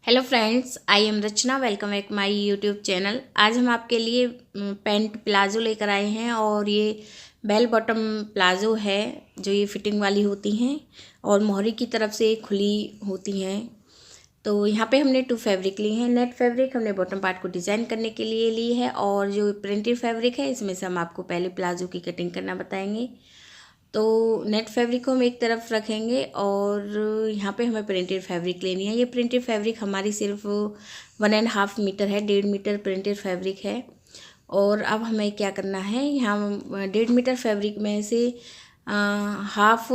Hello friends, I am Rachna. Welcome back my YouTube channel. आज हम आपके लिए पैंट प्लाज़ो लेकर आए हैं और ये बेल बॉटम प्लाज़ो है जो ये फिटिंग वाली होती हैं और मोहरी की तरफ से खुली होती हैं। तो यहाँ पे हमने 2 फैब्रिक ली हैं। नेट फैब्रिक हमने बॉटम पार्ट को डिज़ाइन करने के लिए ली है और जो प्रिंटेड फैब्रिक है इसमें से हम आपको पहले प्लाज़ो की कटिंग करना बताएंगे। तो नेट फैब्रिक को हम एक तरफ रखेंगे और यहाँ पे हमें प्रिंटेड फैब्रिक लेनी है। ये प्रिंटेड फैब्रिक हमारी सिर्फ 1.5 मीटर है, 1.5 मीटर प्रिंटेड फैब्रिक है। और अब हमें क्या करना है, यहाँ 1.5 मीटर फैब्रिक में से हाफ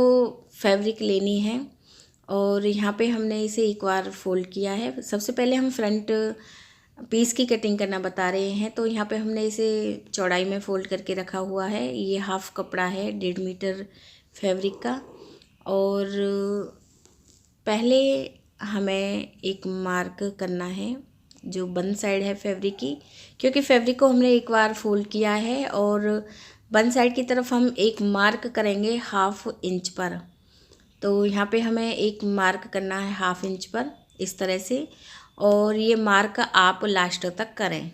फैब्रिक लेनी है और यहाँ पे हमने इसे एक बार फोल्ड किया है। सबसे पहले हम फ्रंट पीस की कटिंग करना बता रहे हैं। तो यहाँ पे हमने इसे चौड़ाई में फोल्ड करके रखा हुआ है। ये हाफ कपड़ा है 1.5 मीटर फैब्रिक का। और पहले हमें एक मार्क करना है जो बंद साइड है फैब्रिक की, क्योंकि फैब्रिक को हमने एक बार फोल्ड किया है और बंद साइड की तरफ हम एक मार्क करेंगे 1/2 इंच पर। तो यहाँ पे हमें एक मार्क करना है 1/2 इंच पर इस तरह से, और ये मार्क आप लास्ट तक करें।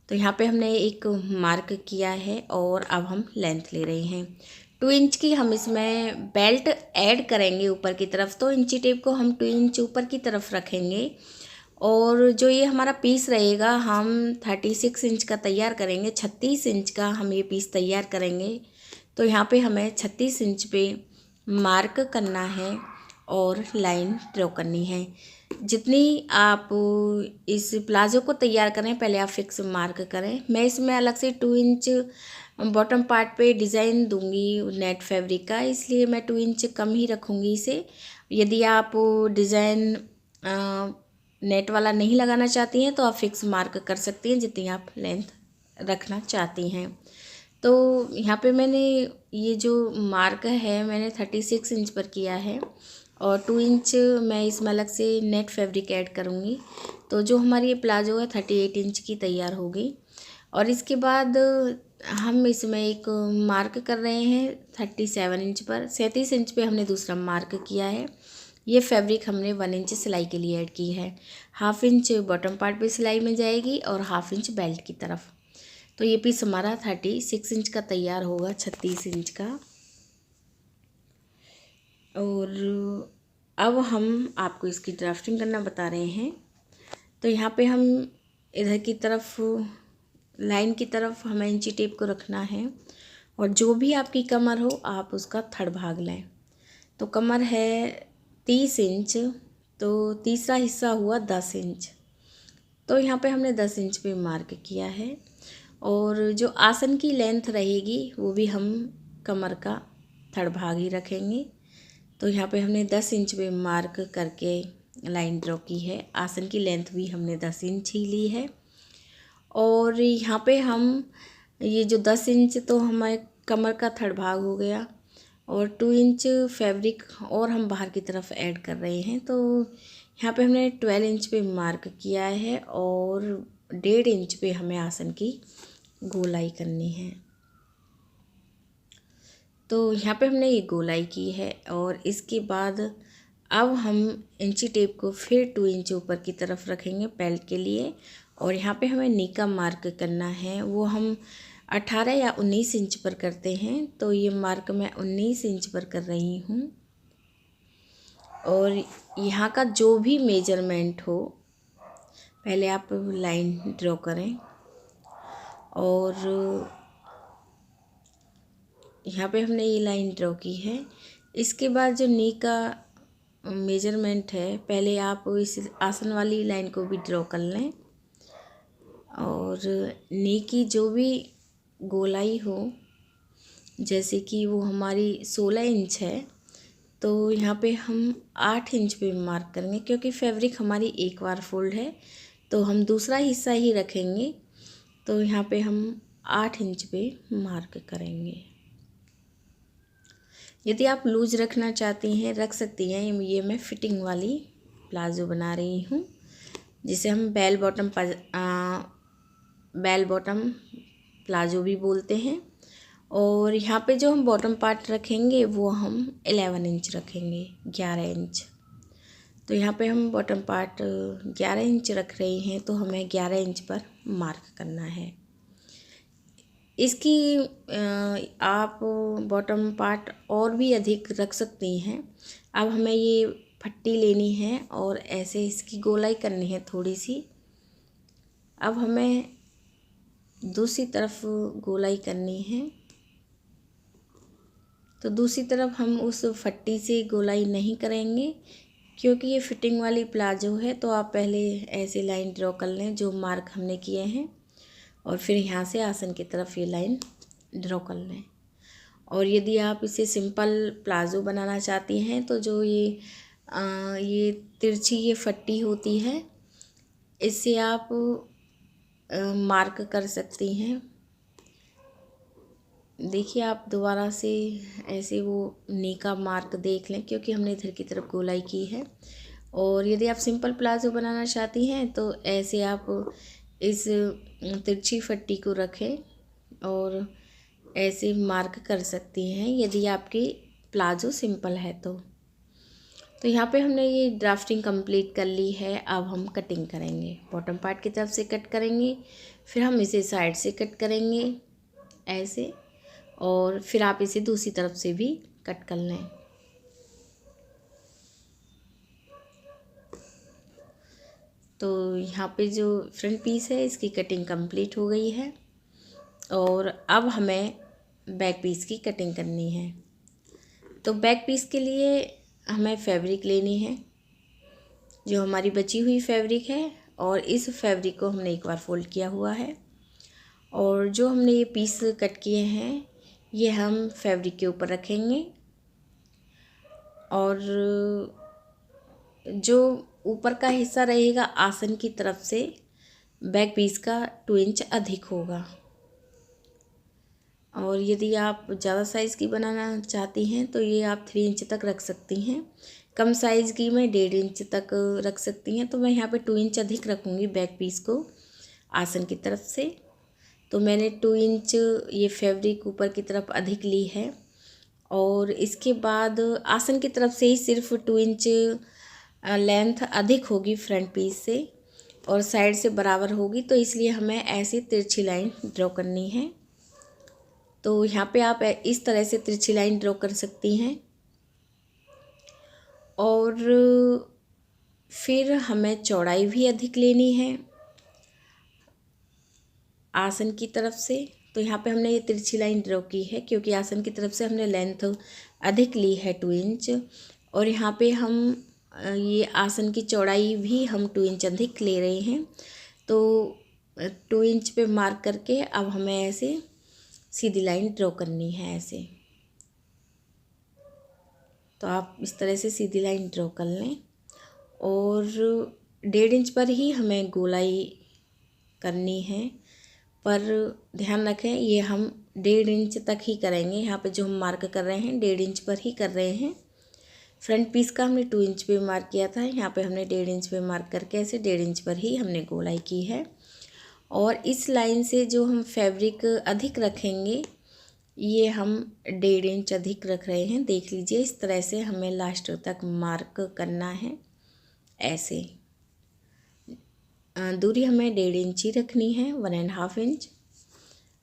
तो यहाँ पे हमने एक मार्क किया है और अब हम लेंथ ले रहे हैं 2 इंच की। हम इसमें बेल्ट ऐड करेंगे ऊपर की तरफ, तो इंची टेप को हम 2 इंच ऊपर की तरफ रखेंगे और जो ये हमारा पीस रहेगा हम 36 इंच का तैयार करेंगे। 36 इंच का हम ये पीस तैयार करेंगे। तो यहाँ पे हमें 36 इंच पे मार्क करना है और लाइन ड्रॉ करनी है। जितनी आप इस प्लाज़ो को तैयार करें पहले आप फिक्स मार्क करें। मैं इसमें अलग से 2 इंच बॉटम पार्ट पे डिज़ाइन दूंगी नेट फैब्रिक का, इसलिए मैं 2 इंच कम ही रखूँगी इसे। यदि आप डिज़ाइन नेट वाला नहीं लगाना चाहती हैं तो आप फिक्स मार्क कर सकती हैं जितनी आप लेंथ रखना चाहती हैं। तो यहाँ पे मैंने ये जो मार्क है मैंने 36 इंच पर किया है और 2 इंच मैं इसमें अलग से नेट फैब्रिक ऐड करूँगी। तो जो हमारी ये प्लाज़ो है 38 इंच की तैयार होगी। और इसके बाद हम इसमें एक मार्क कर रहे हैं 37 इंच पर। 37 इंच पे हमने दूसरा मार्क किया है। ये फैब्रिक हमने 1 इंच सिलाई के लिए ऐड की है। 1/2 इंच बॉटम पार्ट पे सिलाई में जाएगी और 1/2 इंच बेल्ट की तरफ। तो ये पीस हमारा 36 इंच का तैयार होगा 36 इंच का। और अब हम आपको इसकी ड्राफ्टिंग करना बता रहे हैं। तो यहाँ पे हम इधर की तरफ लाइन की तरफ हमें इंची टेप को रखना है और जो भी आपकी कमर हो आप उसका थर्ड भाग लें। तो कमर है 30 इंच, तो तीसरा हिस्सा हुआ 10 इंच। तो यहाँ पे हमने 10 इंच पे मार्क किया है और जो आसन की लेंथ रहेगी वो भी हम कमर का थर्ड भाग ही रखेंगे। तो यहाँ पे हमने 10 इंच पे मार्क करके लाइन ड्रॉ की है। आसन की लेंथ भी हमने 10 इंच ही ली है। और यहाँ पे हम ये जो 10 इंच तो हमारे कमर का थर्ड भाग हो गया और 2 इंच फैब्रिक और हम बाहर की तरफ ऐड कर रहे हैं। तो यहाँ पे हमने 12 इंच पे मार्क किया है और 1.5 इंच पे हमें आसन की गोलाई करनी है। तो यहाँ पे हमने ये गोलाई की है और इसके बाद अब हम इंची टेप को फिर 2 इंच ऊपर की तरफ रखेंगे बेल्ट के लिए। और यहाँ पे हमें नी का मार्क करना है, वो हम 18 या 19 इंच पर करते हैं। तो ये मार्क मैं 19 इंच पर कर रही हूँ। और यहाँ का जो भी मेजरमेंट हो पहले आप लाइन ड्रॉ करें। और यहाँ पे हमने ये लाइन ड्रॉ की है। इसके बाद जो नी का मेजरमेंट है पहले आप इस आसन वाली लाइन को भी ड्रॉ कर लें और नी की जो भी गोलाई हो, जैसे कि वो हमारी 16 इंच है तो यहाँ पे हम 8 इंच पे मार्क करेंगे, क्योंकि फैब्रिक हमारी एक बार फोल्ड है तो हम दूसरा हिस्सा ही रखेंगे। तो यहाँ पे हम 8 इंच पे मार्क करेंगे। यदि आप लूज रखना चाहती हैं रख सकती हैं। ये मैं फिटिंग वाली प्लाज़ो बना रही हूँ जिसे हम बेल बॉटम प्लाज़ो भी बोलते हैं। और यहाँ पे जो हम बॉटम पार्ट रखेंगे वो हम 11 इंच रखेंगे, 11 इंच। तो यहाँ पे हम बॉटम पार्ट 11 इंच रख रहे हैं, तो हमें 11 इंच पर मार्क करना है। इसकी आप बॉटम पार्ट और भी अधिक रख सकती हैं। अब हमें ये पट्टी लेनी है और ऐसे इसकी गोलाई करनी है थोड़ी सी। अब हमें दूसरी तरफ गोलाई करनी है, तो दूसरी तरफ हम उस पट्टी से गोलाई नहीं करेंगे क्योंकि ये फिटिंग वाली प्लाजो है। तो आप पहले ऐसे लाइन ड्रॉ कर लें जो मार्क हमने किए हैं, और फिर यहाँ से आसन की तरफ ये लाइन ड्रॉ कर लें। और यदि आप इसे सिंपल प्लाजो बनाना चाहती हैं तो जो ये तिरछी ये पट्टी होती है, इससे आप मार्क कर सकती हैं। देखिए आप दोबारा से ऐसे वो नी का मार्क देख लें क्योंकि हमने इधर की तरफ गोलाई की है। और यदि आप सिंपल प्लाजो बनाना चाहती हैं तो ऐसे आप इस तिरछी पट्टी को रखें और ऐसे मार्क कर सकती हैं यदि आपकी प्लाजो सिंपल है तो यहाँ पे हमने ये ड्राफ्टिंग कंप्लीट कर ली है। अब हम कटिंग करेंगे। बॉटम पार्ट की तरफ से कट करेंगे, फिर हम इसे साइड से कट करेंगे ऐसे, और फिर आप इसे दूसरी तरफ से भी कट कर लें। तो यहाँ पे जो फ्रंट पीस है इसकी कटिंग कंप्लीट हो गई है, और अब हमें बैक पीस की कटिंग करनी है। तो बैक पीस के लिए हमें फैब्रिक लेनी है, जो हमारी बची हुई फैब्रिक है, और इस फैब्रिक को हमने एक बार फोल्ड किया हुआ है, और जो हमने ये पीस कट किए हैं ये हम फैब्रिक के ऊपर रखेंगे, और जो ऊपर का हिस्सा रहेगा आसन की तरफ से बैक पीस का 2 इंच अधिक होगा। और यदि आप ज़्यादा साइज़ की बनाना चाहती हैं तो ये आप 3 इंच तक रख सकती हैं। कम साइज़ की मैं 1.5 इंच तक रख सकती हैं, तो मैं यहाँ पे 2 इंच अधिक रखूँगी बैक पीस को आसन की तरफ से। तो मैंने 2 इंच ये फैब्रिक ऊपर की तरफ अधिक ली है, और इसके बाद आसन की तरफ से ही सिर्फ 2 इंच लेंथ अधिक होगी फ्रंट पीस से, और साइड से बराबर होगी, तो इसलिए हमें ऐसी तिरछी लाइन ड्रॉ करनी है। तो यहाँ पे आप इस तरह से तिरछी लाइन ड्रॉ कर सकती हैं, और फिर हमें चौड़ाई भी अधिक लेनी है आसन की तरफ से। तो यहाँ पे हमने ये तिरछी लाइन ड्रॉ की है क्योंकि आसन की तरफ से हमने लेंथ अधिक ली है 2 इंच, और यहाँ पे हम ये आसन की चौड़ाई भी हम 2 इंच अधिक ले रहे हैं। तो 2 इंच पे मार्क करके अब हमें ऐसे सीधी लाइन ड्रॉ करनी है ऐसे। तो आप इस तरह से सीधी लाइन ड्रॉ कर लें, और 1.5 इंच पर ही हमें गोलाई करनी है, पर ध्यान रखें ये हम 1.5 इंच तक ही करेंगे। यहाँ पे जो हम मार्क कर रहे हैं 1.5 इंच पर ही कर रहे हैं। फ्रंट पीस का हमने 2 इंच पे मार्क किया था, यहाँ पे हमने 1.5 इंच पे मार्क करके ऐसे 1.5 इंच पर ही हमने गोलाई की है। और इस लाइन से जो हम फैब्रिक अधिक रखेंगे ये हम 1.5 इंच अधिक रख रहे हैं। देख लीजिए इस तरह से हमें लास्ट तक मार्क करना है ऐसे। दूरी हमें 1.5 इंच ही रखनी है, 1.5 इंच,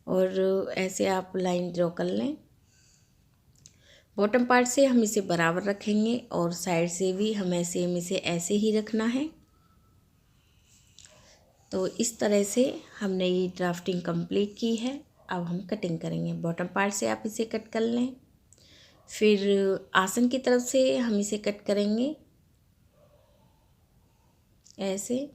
और ऐसे आप लाइन ड्रॉ कर लें। बॉटम पार्ट से हम इसे बराबर रखेंगे और साइड से भी हमें सेम इसे ऐसे ही रखना है। तो इस तरह से हमने ये ड्राफ्टिंग कंप्लीट की है। अब हम कटिंग करेंगे। बॉटम पार्ट से आप इसे कट कर लें, फिर आसन की तरफ से हम इसे कट करेंगे ऐसे,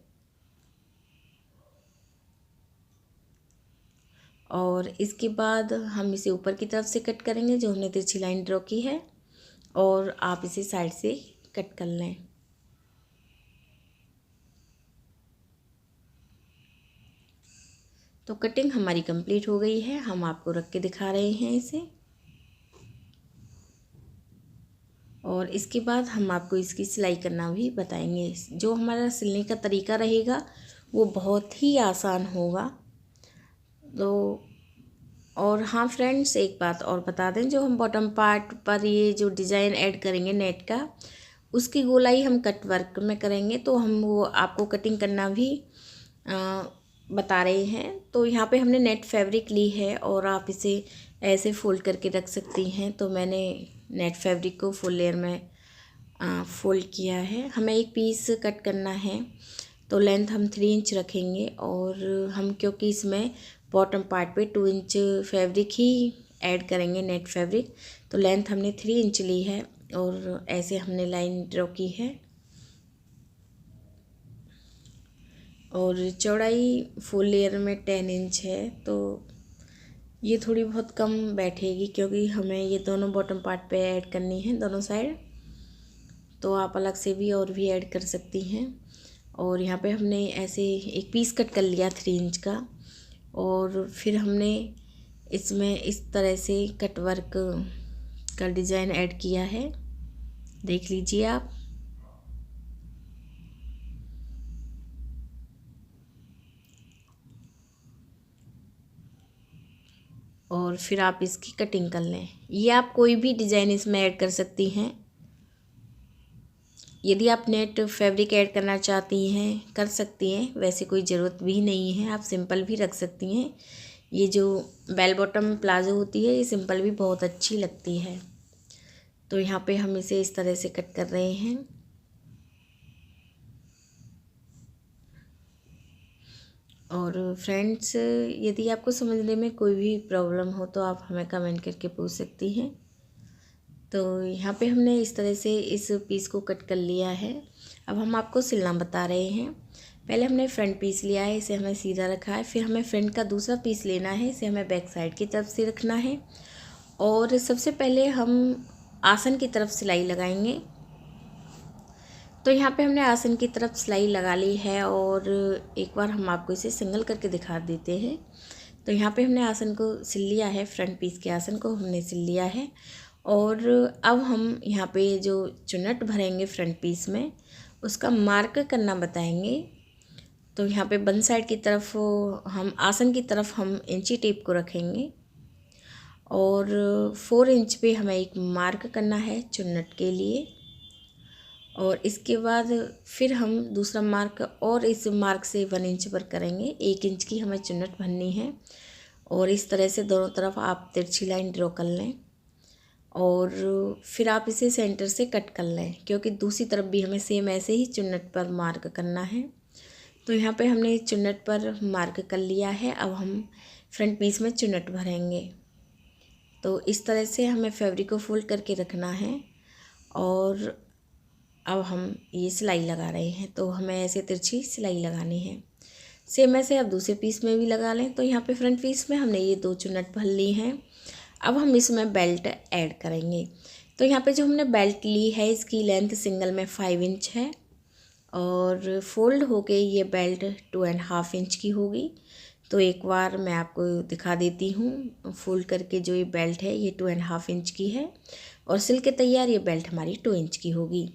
और इसके बाद हम इसे ऊपर की तरफ से कट करेंगे जो हमने तिरछी लाइन ड्रॉ की है, और आप इसे साइड से कट कर लें। तो कटिंग हमारी कंप्लीट हो गई है। हम आपको रख के दिखा रहे हैं इसे, और इसके बाद हम आपको इसकी सिलाई करना भी बताएंगे। जो हमारा सिलने का तरीका रहेगा वो बहुत ही आसान होगा। तो और हाँ फ्रेंड्स, एक बात और बता दें, जो हम बॉटम पार्ट पर ये जो डिज़ाइन ऐड करेंगे नेट का, उसकी गोलाई हम कट वर्क में करेंगे, तो हम वो आपको कटिंग करना भी बता रहे हैं। तो यहाँ पे हमने नेट फैब्रिक ली है और आप इसे ऐसे फोल्ड करके रख सकती हैं। तो मैंने नेट फैब्रिक को फुल लेयर में फोल्ड किया है। हमें एक पीस कट करना है, तो लेंथ हम 3 इंच रखेंगे और हम क्योंकि इसमें बॉटम पार्ट पे 2 इंच फैब्रिक ही ऐड करेंगे नेट फैब्रिक, तो लेंथ हमने 3 इंच ली है और ऐसे हमने लाइन ड्रॉ की है। और चौड़ाई फुल लेयर में 10 इंच है, तो ये थोड़ी बहुत कम बैठेगी क्योंकि हमें ये दोनों बॉटम पार्ट पे ऐड करनी है दोनों साइड। तो आप अलग से भी और भी ऐड कर सकती हैं। और यहाँ पे हमने ऐसे एक पीस कट कर लिया 3 इंच का, और फिर हमने इसमें इस तरह से कट वर्क का डिज़ाइन ऐड किया है, देख लीजिए आप। और फिर आप इसकी कटिंग कर लें। ये आप कोई भी डिज़ाइन इसमें ऐड कर सकती हैं। यदि आप नेट फैब्रिक ऐड करना चाहती हैं कर सकती हैं, वैसे कोई ज़रूरत भी नहीं है, आप सिंपल भी रख सकती हैं। ये जो बेल बॉटम प्लाजो होती है ये सिंपल भी बहुत अच्छी लगती है। तो यहाँ पे हम इसे इस तरह से कट कर रहे हैं। और फ्रेंड्स, यदि आपको समझने में कोई भी प्रॉब्लम हो तो आप हमें कमेंट करके पूछ सकती हैं। तो यहाँ पे हमने इस तरह से इस पीस को कट कर लिया है। अब हम आपको सिलना बता रहे हैं। पहले हमने फ्रंट पीस लिया है, इसे हमें सीधा रखा है। फिर हमें फ्रंट का दूसरा पीस लेना है, इसे हमें बैक साइड की तरफ से रखना है। और सबसे पहले हम आसन की तरफ सिलाई लगाएंगे। तो यहाँ पे हमने आसन की तरफ सिलाई लगा ली है और एक बार हम आपको इसे सिंगल करके दिखा देते हैं। तो यहाँ पे हमने आसन को सिल लिया है, फ्रंट पीस के आसन को हमने सिल लिया है। और अब हम यहाँ पे जो चुन्नट भरेंगे फ्रंट पीस में उसका मार्क करना बताएंगे। तो यहाँ पे बन साइड की तरफ हम आसन की तरफ हम इंची टेप को रखेंगे और 4 इंच पे हमें एक मार्क करना है चुन्नट के लिए। और इसके बाद फिर हम दूसरा मार्क और इस मार्क से 1 इंच पर करेंगे। 1 इंच की हमें चुन्नट भरनी है और इस तरह से दोनों तरफ आप तिरछी लाइन ड्रॉ कर लें और फिर आप इसे सेंटर से कट कर लें, क्योंकि दूसरी तरफ भी हमें सेम ऐसे ही चुन्नट पर मार्क करना है। तो यहाँ पे हमने चुन्नट पर मार्क कर लिया है। अब हम फ्रंट पीस में चुन्नट भरेंगे। तो इस तरह से हमें फैब्रिक को फोल्ड करके रखना है और अब हम ये सिलाई लगा रहे हैं। तो हमें ऐसे तिरछी सिलाई लगानी है। सेम ऐसे आप दूसरे पीस में भी लगा लें। तो यहाँ पे फ्रंट पीस में हमने ये 2 चुन्नट भर ली हैं। अब हम इसमें बेल्ट ऐड करेंगे। तो यहाँ पे जो हमने बेल्ट ली है इसकी लेंथ सिंगल में 5 इंच है और फोल्ड होके ये बेल्ट 2.5 इंच की होगी। तो एक बार मैं आपको दिखा देती हूँ। फोल्ड करके जो ये बेल्ट है ये 2.5 इंच की है और सिल के तैयार ये बेल्ट हमारी 2 इंच की होगी।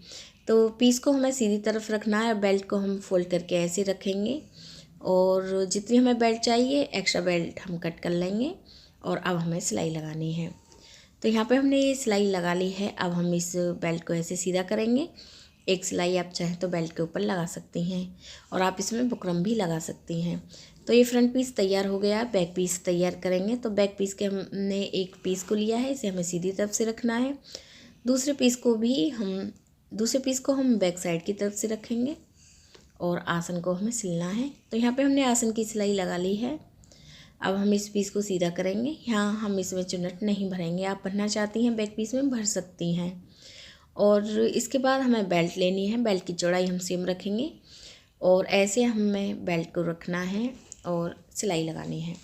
तो पीस को हमें सीधी तरफ रखना है और बेल्ट को हम फोल्ड करके ऐसे रखेंगे और जितनी हमें बेल्ट चाहिए एक्स्ट्रा बेल्ट हम कट कर लेंगे। और अब हमें सिलाई लगानी है। तो यहाँ पे हमने ये सिलाई लगा ली है। अब हम इस बेल्ट को ऐसे सीधा करेंगे। एक सिलाई आप चाहें तो बेल्ट के ऊपर लगा सकती हैं और आप इसमें बुकरम भी लगा सकती हैं। तो ये फ्रंट पीस तैयार हो गया। बैक पीस तैयार करेंगे। तो बैक पीस के हमने एक पीस को लिया है, इसे हमें सीधी तरफ से रखना है। दूसरे पीस को हम बैक साइड की तरफ से रखेंगे और आसन को हमें सिलना है। तो यहाँ पे हमने आसन की सिलाई लगा ली है। अब हम इस पीस को सीधा करेंगे। यहाँ हम इसमें चुन्नट नहीं भरेंगे, आप भरना चाहती हैं बैक पीस में भर सकती हैं। और इसके बाद हमें बेल्ट लेनी है। बेल्ट की चौड़ाई हम सेम रखेंगे और ऐसे हमें बेल्ट को रखना है और सिलाई लगानी है।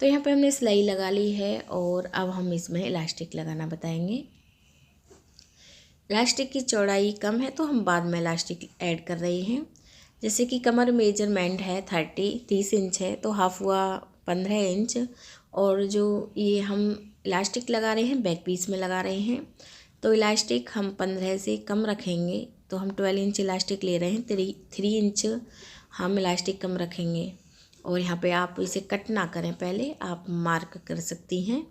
तो यहाँ पे हमने सिलाई लगा ली है और अब हम इसमें इलास्टिक लगाना बताएंगे। इलास्टिक की चौड़ाई कम है तो हम बाद में इलास्टिक ऐड कर रहे हैं। जैसे कि कमर मेजरमेंट है 30 इंच है, तो हाफ हुआ 15 इंच। और जो ये हम इलास्टिक लगा रहे हैं बैक पीस में लगा रहे हैं, तो इलास्टिक हम 15 से कम रखेंगे। तो हम 12 इंच इलास्टिक ले रहे हैं, 3 इंच हम इलास्टिक कम रखेंगे। और यहाँ पे आप इसे कट ना करें, पहले आप मार्क कर सकती हैं।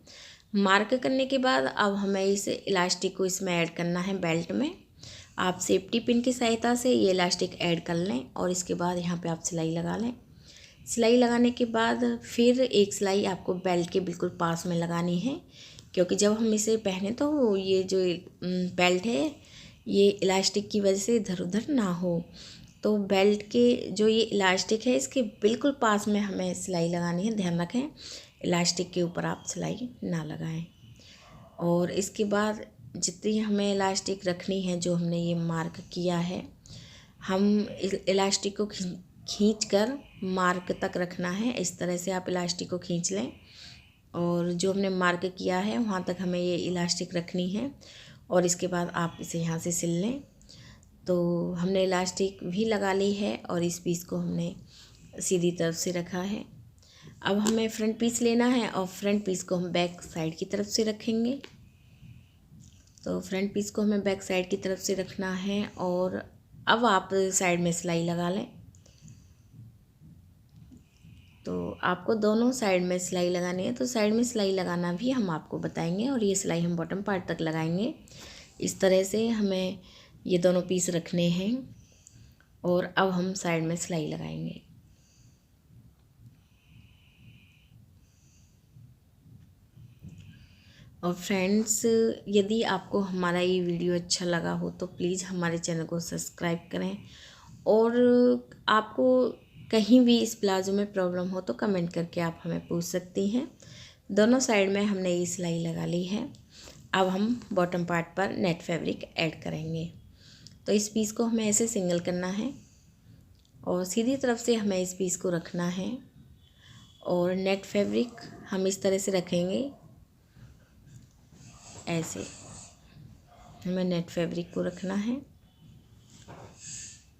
मार्क करने के बाद अब हमें इस इलास्टिक को इसमें ऐड करना है बेल्ट में। आप सेफ्टी पिन की सहायता से ये इलास्टिक ऐड कर लें और इसके बाद यहाँ पे आप सिलाई लगा लें। सिलाई लगाने के बाद फिर एक सिलाई आपको बेल्ट के बिल्कुल पास में लगानी है, क्योंकि जब हम इसे पहने तो ये जो बेल्ट है ये इलास्टिक की वजह से इधर उधर ना हो। तो बेल्ट के जो ये इलास्टिक है इसके बिल्कुल पास में हमें सिलाई लगानी है। ध्यान रखें इलास्टिक के ऊपर आप सिलाई ना लगाएं। और इसके बाद जितनी हमें इलास्टिक रखनी है, जो हमने ये मार्क किया है, हम इलास्टिक को खींच कर मार्क तक रखना है। इस तरह से आप इलास्टिक को खींच लें और जो हमने मार्क किया है वहाँ तक हमें ये इलास्टिक रखनी है और इसके बाद आप इसे यहाँ से सिल लें। तो हमने इलास्टिक भी लगा ली है और इस पीस को हमने सीधी तरफ से रखा है। अब हमें फ्रंट पीस लेना है और फ्रंट पीस को हम बैक साइड की तरफ से रखेंगे। तो फ्रंट पीस को हमें बैक साइड की तरफ से रखना है और अब आप साइड में सिलाई लगा लें। तो आपको दोनों साइड में सिलाई लगानी है, तो साइड में सिलाई लगाना भी हम आपको बताएंगे और ये सिलाई हम बॉटम पार्ट तक लगाएंगे। इस तरह से हमें ये दोनों पीस रखने हैं और अब हम साइड में सिलाई लगाएंगे। और फ्रेंड्स, यदि आपको हमारा ये वीडियो अच्छा लगा हो तो प्लीज़ हमारे चैनल को सब्सक्राइब करें और आपको कहीं भी इस प्लाज़ो में प्रॉब्लम हो तो कमेंट करके आप हमें पूछ सकती हैं। दोनों साइड में हमने ये सिलाई लगा ली है। अब हम बॉटम पार्ट पर नेट फैब्रिक ऐड करेंगे। तो इस पीस को हमें ऐसे सिंगल करना है और सीधी तरफ से हमें इस पीस को रखना है और नेट फैब्रिक हम इस तरह से रखेंगे। ऐसे हमें नेट फैब्रिक को रखना है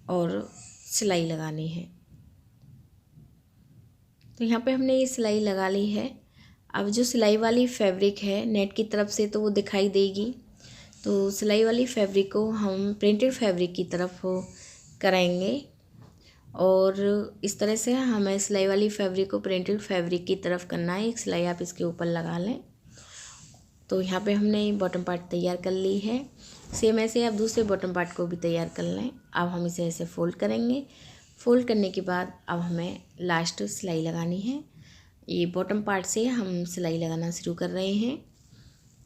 और सिलाई लगानी है। तो यहाँ पे हमने ये सिलाई लगा ली है। अब जो सिलाई वाली फैब्रिक है नेट की तरफ से तो वो दिखाई देगी, तो सिलाई वाली फैब्रिक को हम प्रिंटेड फैब्रिक की तरफ कराएंगे और इस तरह से हमें सिलाई वाली फैब्रिक को प्रिंटेड फैब्रिक की तरफ करना है। एक सिलाई आप इसके ऊपर लगा लें। तो यहाँ पे हमने बॉटम पार्ट तैयार कर ली है। सेम ऐसे आप दूसरे बॉटम पार्ट को भी तैयार कर लें। अब हम इसे ऐसे फोल्ड करेंगे। फोल्ड करने के बाद अब हमें लास्ट सिलाई लगानी है। ये बॉटम पार्ट से हम सिलाई लगाना शुरू कर रहे हैं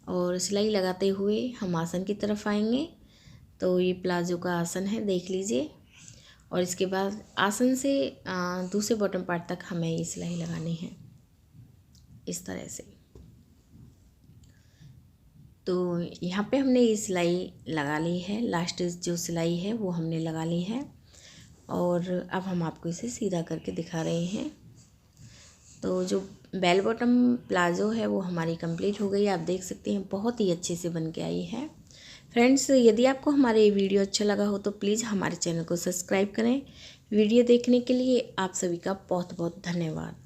और सिलाई लगाते हुए हम आसन की तरफ आएंगे। तो ये प्लाजो का आसन है, देख लीजिए। और इसके बाद आसन से दूसरे बॉटम पार्ट तक हमें ये सिलाई लगानी है इस तरह से। तो यहाँ पे हमने ये सिलाई लगा ली है। लास्ट जो सिलाई है वो हमने लगा ली है और अब हम आपको इसे सीधा करके दिखा रहे हैं। तो जो बेल बॉटम प्लाज़ो है वो हमारी कंप्लीट हो गई। आप देख सकते हैं बहुत ही अच्छे से बन के आई है। फ्रेंड्स, यदि आपको हमारा ये वीडियो अच्छा लगा हो तो प्लीज़ हमारे चैनल को सब्सक्राइब करें। वीडियो देखने के लिए आप सभी का बहुत बहुत धन्यवाद।